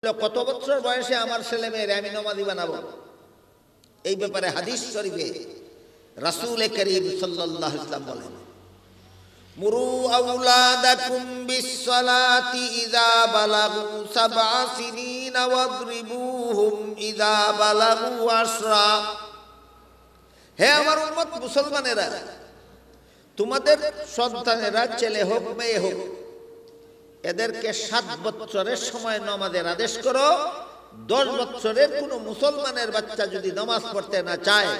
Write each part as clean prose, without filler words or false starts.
কত বছর বয়সে আমার ছেলে মেয়ের আমি নমাজি বানাবো? এই ব্যাপারে হাদিস শরীফে রাসূল করিম সাল্লাল্লাহু আলাইহি ওয়াসাল্লাম বলেন, মুরু আওলাদাকুম বিসসালাতি ইযা বালাগু সাবআ সিনিন ওয়াদরিবুহুম ইযা বালাগু আশরা। হে আমার উম্মত মুসলমানেরা, তোমাদের সন্তানেরা ছেলে হোক মেয়ে হোক, এদেরকে 7 বছরের সময় নামাজের আদেশ করো। 10 বছরের কোন মুসলমানের বাচ্চা যদি নামাজ পড়তে না চায়,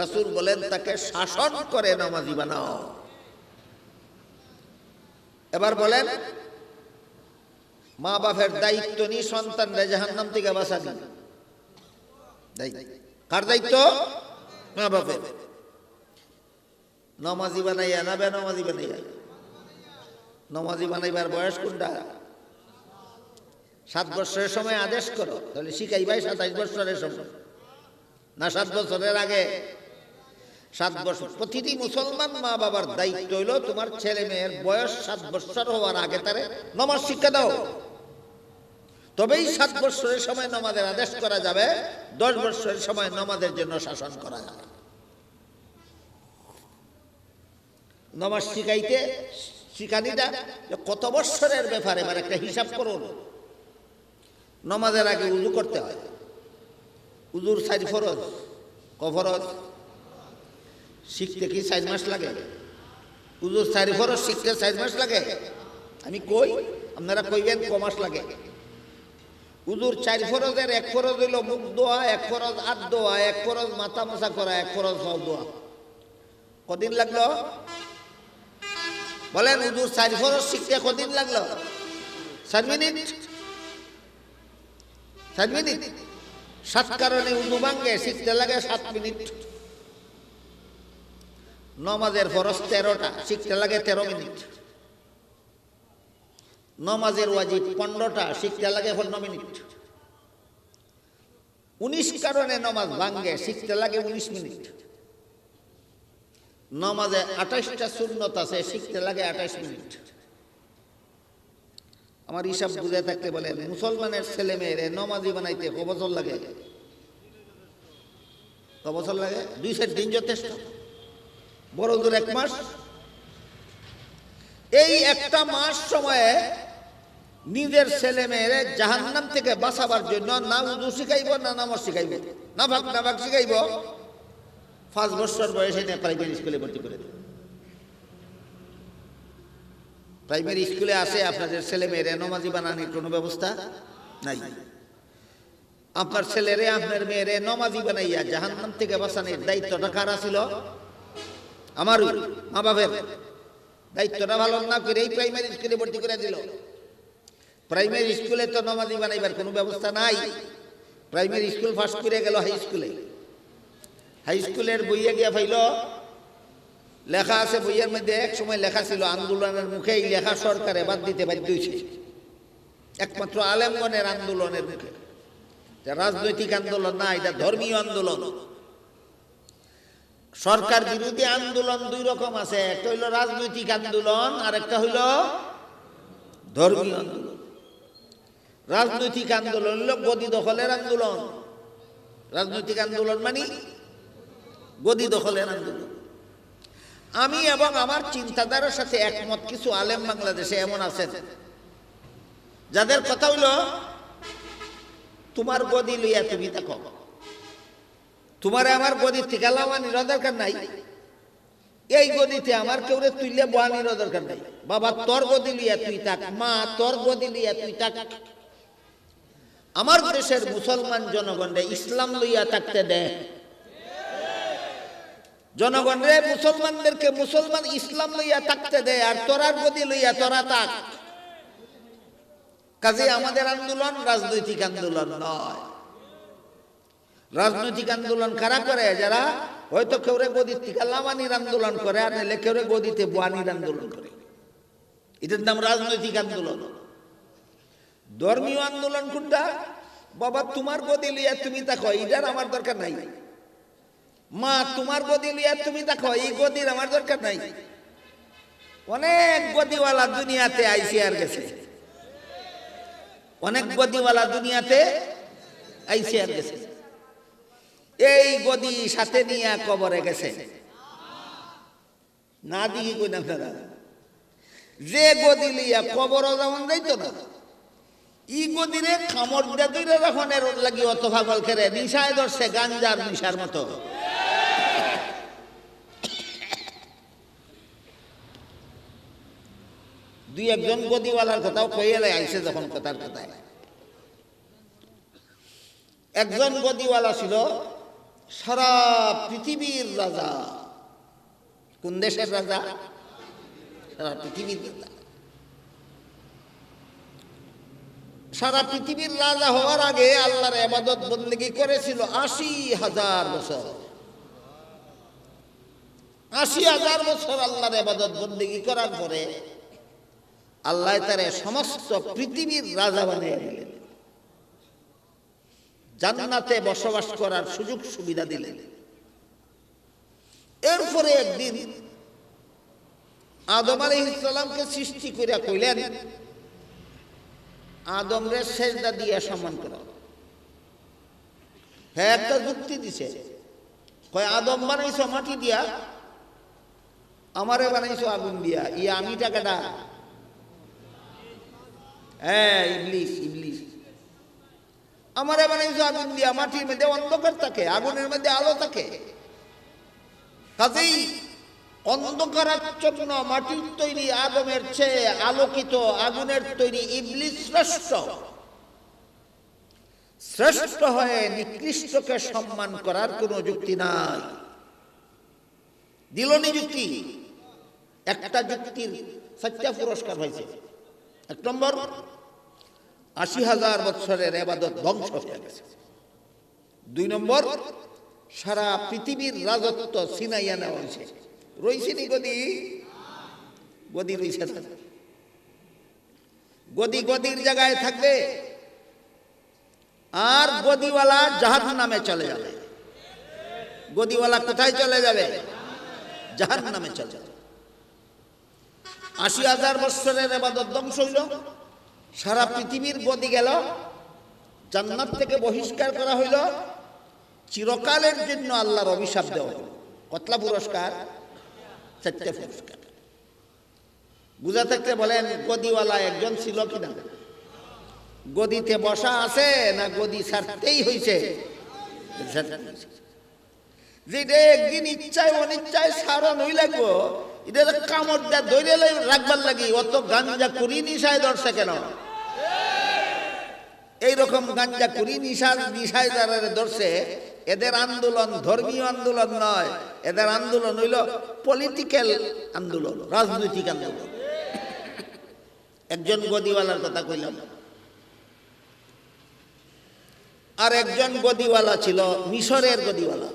রাসূল বলেন তাকে শাসন করে নামাজি বানাও। এবার বলেন, মা বাপের দায়িত্ব নিয়ে সন্তানরা জাহান্নাম থেকে বাঁচাবি। কার দায়িত্ব? মা বাপের। নামাজি বানাইয়া না বেনামাজি বানাইয়া? নমাজি বানাইবার বয়স কোনটা? 7 বছরের সময় আদেশ করো, তাহলে শিখাইবাই 27 বছরের সময় না 7 বছরের আগে? 7 বছর। প্রতিটি মুসলমান মা বাবার দায়িত্ব হইল তোমার ছেলে মেয়ের বয়স 7 বছর হওয়ার আগে তারে নামাজ শিক্ষা দাও। তবেই 7 বছরের সময় নামাজের আদেশ করা যাবে, 10 বছরের সময় নামাজের জন্য শাসন করা যাবে। নামাজ শিখাইতে শিখানিটা কত বছরের ব্যাপারে এবার একটা হিসাব করুন। নামাজের আগে উযু করতে হয়। উযুর 4 ফরজ। ক ফরজ? শিখতে কি 4 মাস লাগে? উযুর 4 ফরজ শিখতে 4 মাস লাগে? আমি কই, আপনারা কইবেন ক মাস লাগে? উযুর 4 ফরজের 1 ফরজ হইল মুখ ধোয়া, 1 ফরজ হাত ধোয়া, 1 ফরজ মাথা মোছা করা, 1 ফরজ পাও ধোয়া। কদিন লাগলো? বলেন, উযুর 4 ফরজ শিখতে কদিন লাগলো? 4 মিনিট। 4 মিনিট। 7 কারণে উযু ভাঙে, শিখতে লাগে 7 মিনিট। নামাজের ফরজ 13টা, শিখতে লাগে 13 মিনিট। নামাজের ওয়াজিব 15টা, শিখতে লাগে 15 মিনিট। 19 কারণে নামাজ ভাঙে, শিখতে লাগে 19 মিনিট। নামাজে 28টা সুন্নত আছে, শিখতে লাগে 28 মিনিট। আমার হিসাব বুঝে থাকতে বলেন, মুসলমানের ছেলে মেয়েরে নামাজি বানাইতে ক বছর লাগে? ক বছর লাগে? 2 দিন যথেষ্ট, বড় জোর 1 মাস। এই একটা মাস সময়ে নিজের ছেলে মেয়েরে জাহান্নাম থেকে বাঁচাবার জন্য না উযু শিখাইব, না নামাজ শিখাইব, না ভাগ শিখাইব। 5 বছর বয়সে নিয়ে প্রাইমারি স্কুলে ভর্তি করে দেবে। প্রাইমারি স্কুলে আছে আপনাদের ছেলে মেয়েরে নামাজি বানানোর কোনো ব্যবস্থা নাই। আপনার ছেলেরে আপনার মেয়েরে নামাজি বানাইয়া জাহান্নাম থেকে বাঁচানোর দায়িত্বটা কার ছিল? আমারই, মা বাপের। দায়িত্বটা ভালো না করে এই প্রাইমারি স্কুলে ভর্তি করে দিল। প্রাইমারি স্কুলে তো নামাজি বানাইবার কোনো ব্যবস্থা নাই। প্রাইমারি স্কুল ফার্স্ট করে গেল হাই স্কুলে। হাই স্কুলের বইয়ে গিয়া পাইল, লেখা আছে বইয়ের মধ্যে, এক সময় লেখা ছিল আন্দোলনের মুখে, এই লেখা সরকারে বাদ দিতে বাধ্য হয়েছে, একমাত্র আলেমগণের আন্দোলনের মুখে। রাজনৈতিক আন্দোলন না, এটা ধর্মীয় আন্দোলন। সরকার বিরোধী আন্দোলন 2 রকম আছে, একটা হইল রাজনৈতিক আন্দোলন, আর একটা হইল ধর্মীয় আন্দোলন। রাজনৈতিক আন্দোলন হইল গদি দখলের আন্দোলন। রাজনৈতিক আন্দোলন মানে গদি দখলের আন্দোলন। আমি এবং আমার চিন্তাধারার সাথে একমত কিছু আলেম বাংলাদেশে এমন আছেন যাদের কথা হইল, তোমার গদি লইয়া তুমি থাকো, তোমারে আমার গদি থেকে লামানির দরকার নাই, এই গদিতে আমার কেউরে তুইলে বানির দরকার নাই। বাবা তোর গদি লইয়া তুই থাক, মা তোর গদি লইয়া তুই থাক। আমার দেশের মুসলমান জনগণরে ইসলাম লইয়া থাকতে দেয়। জনগণরে, মুসলমানদেরকে মুসলমান ইসলাম লইয়া থাকতে দেয়, আর তোরার গদি লইয়া তোরা থাক। কাজে আমাদের আন্দোলন রাজনৈতিক আন্দোলন নয়। রাজনৈতিক আন্দোলন কারা করে? যারা হয়তো কেউরে গদির থেকে লামানির আন্দোলন করে, আর নাহলে কেউরে গদিতে বানির আন্দোলন করে। এটার নাম রাজনৈতিক আন্দোলন। ধর্মীয় আন্দোলন কোনটা? বাবা তোমার গদি লইয়া তুমি থাকো, এটার আমার দরকার নাই। মা তোমার গদি লইয়া তুমি থাকো, এই গদির আমার দরকার নাই। অনেক গদিওয়ালা দুনিয়াতে আইসি আর গেছে। অনেক গদিওয়ালা দুনিয়াতে আইসে আর গেছে, এই গদি সাথে নিয়ে কবরে গেছে। না দিকে কই না ফেরা, যে গদি লিয়া কবরও যেমন যাইতো না, ই গদিরে খামর দিয়ে রাখনের লাগি অত পাগল খেরে নিশায় ধরছে, গাঞ্জার নিশার মতো। দুই একজন গদিওয়ালার কথাও কইলে আইসে যখন কথার কথায়। একজন গদিওয়ালা ছিল সারা পৃথিবীর রাজা। কোন দেশের রাজা? সারা পৃথিবীর রাজা। সারা পৃথিবীর রাজা হওয়ার আগে আল্লাহর ইবাদত বন্দেগী করেছিল ৮০,০০০ বছর। ৮০,০০০ বছর আল্লাহর ইবাদত বন্দেগী করার পরে আল্লাহ তারে সমস্ত পৃথিবীর রাজা বানিয়ে দিলেন, জান্নাতে বসবাস করার সুযোগ সুবিধা দিলেন। এরপরে একদিন আদম আলাইহিস সালামকে সৃষ্টি কইরা কইলেন, আদম রে সেজদা দিয়া সম্মান করো। হ্যাঁ, একটা যুক্তি দিছে, কয় আদম বানাইছো মাটি দিয়া, আমারে বানাইছো আগুন দিয়া, ই আমি টাকাটা। হ্যাঁ, ইবলিস ইবলিস। আমারে বানাইছো আগুন দিয়া, মাটির মধ্যে অন্ধকার থাকে, আগুনের মধ্যে আলো থাকে। কাজেই অন্ধকারাচ্ছন্ন মাটির তৈরি আদমের চেয়ে আলোকিত আগুনের তৈরি ইবলিস শ্রেষ্ঠ। শ্রেষ্ঠ হয়ে নিকৃষ্টকে সম্মান করার কোনো যুক্তি নাই। দিল নি যুক্তি? একটা যুক্তির 4টা পুরস্কার হয়েছে। 1 নম্বর, ৮০,০০০ বছরের ইবাদত ধ্বংস হয়ে গেছে। 2 নম্বর, সারা পৃথিবীর রাজত্ব ছিনাইয়া নেওয়া হয়েছে। রইছে নি গদি? গদি রইছে না। গদি গদির জায়গায় থাকবে, আর গদিওয়ালা জাহান্নামে চলে যাবে। গদিওয়ালা কোথায় চলে যাবে? জাহান্নামে চলে যাবে। ৮০,০০০ বছরের ইবাদত ধ্বংস হইল, সারা পৃথিবীর গদি গেল, জান্নাত থেকে বহিষ্কার করা হইল, চিরকালের জন্য আল্লাহর অভিশাপ দেওয়া হইল। কতলা পুরস্কার? 4টা পুরস্কার। বুঝা থাকতে বলেন, গদিওয়ালা একজন ছিল কিনা? গদিতে বসা আছে না গদি ছাড়তেই হইছে? যেটা একদিন ইচ্ছায় অনিচ্ছায় সারণ হই লাগবো, এটা কামড় দেয়া ধরে রাখবার লাগি অত গাঞ্জা করি নিশায় ধরছে কেন? এইরকম গাঞ্জা করি নিশায় যারা ধরছে, এদের আন্দোলন ধর্মীয় আন্দোলন নয়, এদের আন্দোলন হইল পলিটিক্যাল আন্দোলন, রাজনৈতিক আন্দোলন। একজন গদিওয়ালার কথা কইলাম। আর একজন গদিওয়ালা ছিল মিশরের গদিওয়ালা।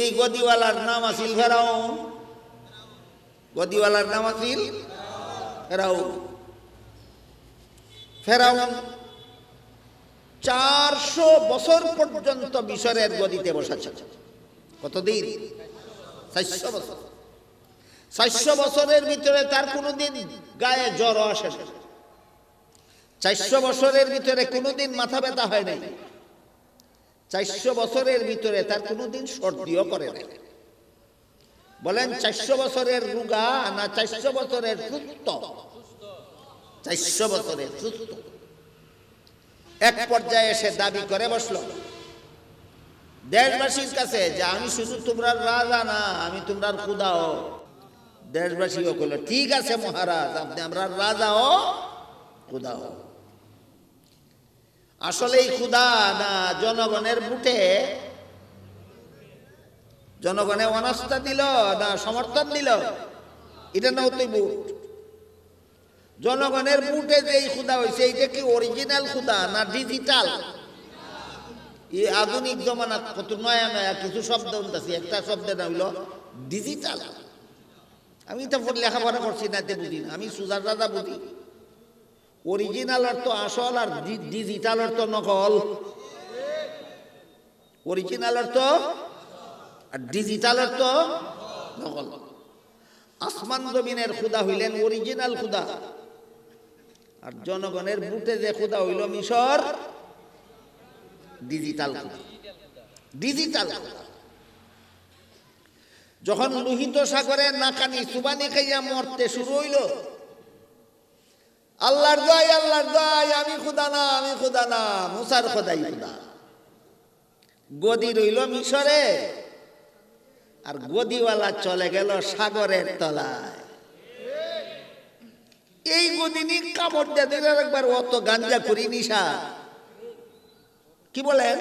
এই গদিওয়ালার নাম আছিল ফেরাউন। গদিওয়ালার নাম আছিল ফেরাউন। ফেরাউন 400 বছর পর্যন্ত মিশরের গদিতে বসেছে। কতদিন? 400 বছর। 400 বছরের ভিতরে তার কোনোদিন গায়ে জ্বর আসে না। 400 বছরের ভিতরে কোনোদিন মাথা ব্যথা হয় নাই। 400 বছরের ভিতরে তার কোনোদিন সর্দিও করে নাই। বলেন 400 বছরের রোগা না 400 বছরের সুস্থ? 400 বছরের সুস্থ। এক পর্যায়ে এসে দাবি করে বসলো দেশবাসীর কাছে যে আমি শুধু তোমরা রাজা না, আমি তোমরা খুদাও। দেশবাসীও বলল, ঠিক আছে মহারাজ, আপনি আমরা রাজাও খুদাও। আসলেই খুদা না জনগণের বুটে জনগণে অনাস্থা দিল না সমর্থন দিল? এটা না হতোই বুট। জনগণের বুটে যে খুদা হয়েছে, এটা কি অরিজিনাল খুদা না ডিজিটাল? এই আধুনিক জমানা কত নয়া নয়া কিছু শব্দ উঠতেছে, একটা শব্দের নাম হইল ডিজিটাল। আমি তো লেখাপড়া করছি না, এতে বুঝি না। আমি সুজার রাজা বুঝি। অরিজিনাল অর্থ আসল, আর ডিজিটাল অর্থ নকল। অরিজিনাল অর্থ আর ডিজিটাল অর্থ নকল। আসমান জমিনের খুদা হইলেন অরিজিনাল খুদা, আর জনগণের বুটে যে খোদা হইল মিশর, ডিজিটাল খোদা, ডিজিটাল খোদা। যখন লোহিত সাগরে নাকানি সুবানি খাইয়া মরতে শুরু হইল, আল্লাহর দয় আমি খোদা না, আমি খোদা না, মুসার খোদাই খোদা। গদি রইল মিশরে, আর গদিওয়ালা চলে গেল সাগরের তলায়। এই গদিনি কামড় দিয়ে একবার অত গাঞ্জা করি নিশা, কি বলেন?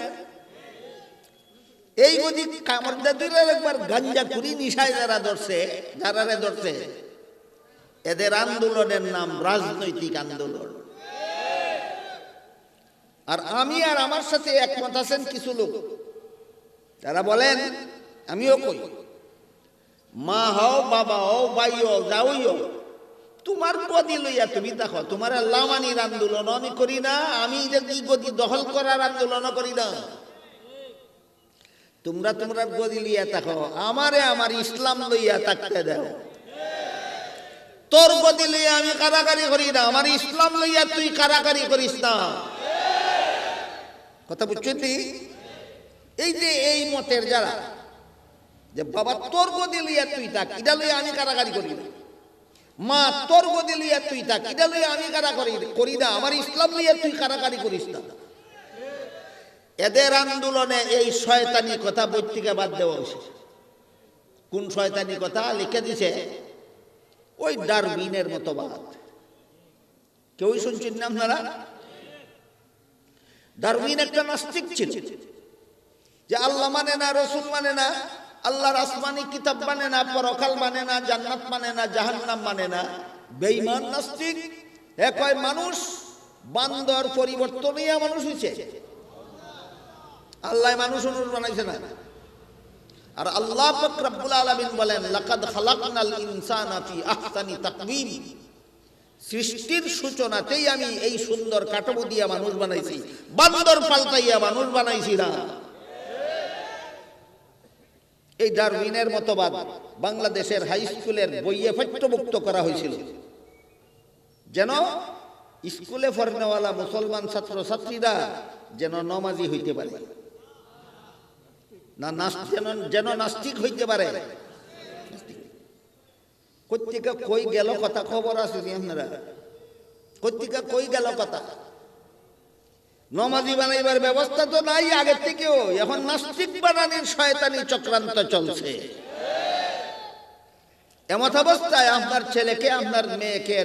এই গদি কামড় দিয়ে একবার গাঞ্জা করি নিশায় যারা ধরছে, এদের আন্দোলনের নাম রাজনৈতিক আন্দোলন। আর আমি আর আমার সাথে একমত আছেন কিছু লোক, তারা বলেন, আমিও কই, মা হও, বাবা হও, ভাই হও, যাওই হও, তোমার গদি লইয়া তুমি দেখো। তোমার লামানির আন্দোলন আমি করি না, আমি যদি গদি দখল করার আন্দোলন করি না। তোমরা তোমরা গদি লইয়া থাকো, আমারে আমার ইসলাম লইয়া থাকতে দাও। তোর গদি লইয়া আমি কারাকারি করি না, আমার ইসলাম লইয়া তুই কারাকারি করিস না। কথা বুঝছেন? এই যে এই মতের যারা, যে বাবা তোর গদি লইয়া তুই থাক, এটা লইয়া আমি কারাকারি করি না, মা তোর গদি লইয়া তুই থাক, এটা লইয়া আমি কারাকারি করি না, আমার ইসলাম লইয়া তুই কারাকারি করিস না। এদের আন্দোলনে এই শয়তানি কথা বই থেকে বাদ দেওয়া উচিত। কোন শয়তানি কথা লিখে দিছে? ওই ডারউইনের মতবাদ। কেউ শুনছেন না আপনারা? ডারউইন একটা নাস্তিক ছিল, যে আল্লাহ মানে না, রসুল মানে না, আল্লাহর আসমানি কিতাব মানে না, পরকাল মানে না, জান্নাত মানে না, জাহান্নাম মানে না, বেঈমান নাস্তিক। কয় মানুষ বান্দর পরিবর্তন হইয়া মানুষ হইছে, আল্লাহ মানুষ অনুরূপ বানাইছে না। আর আল্লাহ পাক রব্বুল আলামিন বলেন, লাকাদ খালাকনাল ইনসানা ফি আহসানি তাকওয়িম, সৃষ্টির সূচনাতেই আমি এই সুন্দর কাঠামো দিয়া মানুষ বানাইছি, বান্দর পাল্টাইয়া মানুষ বানাইছি না। এই ডারউইনের মতবাদ বাংলাদেশের হাই স্কুলের বইয়ে পাঠ্যভুক্ত করা হয়েছিল, যেন স্কুলে পড়নেওয়ালা মুসলমান ছাত্র ছাত্রীরা যেন নমাজি হইতে পারে না, যেন নাস্তিক হইতে পারে। কর্তিকা কই গেল কথা খবর আছে আপনারা? কর্তিকা কই গেল কথা? নমাজি বানাইবার ব্যবস্থা তো নাই আগে থেকেও, এখন নাস্তিক বানানোর শয়তানি চক্রান্ত চলছে। এমত অবস্থায় আপনার ছেলেকে, আপনার মেয়েকে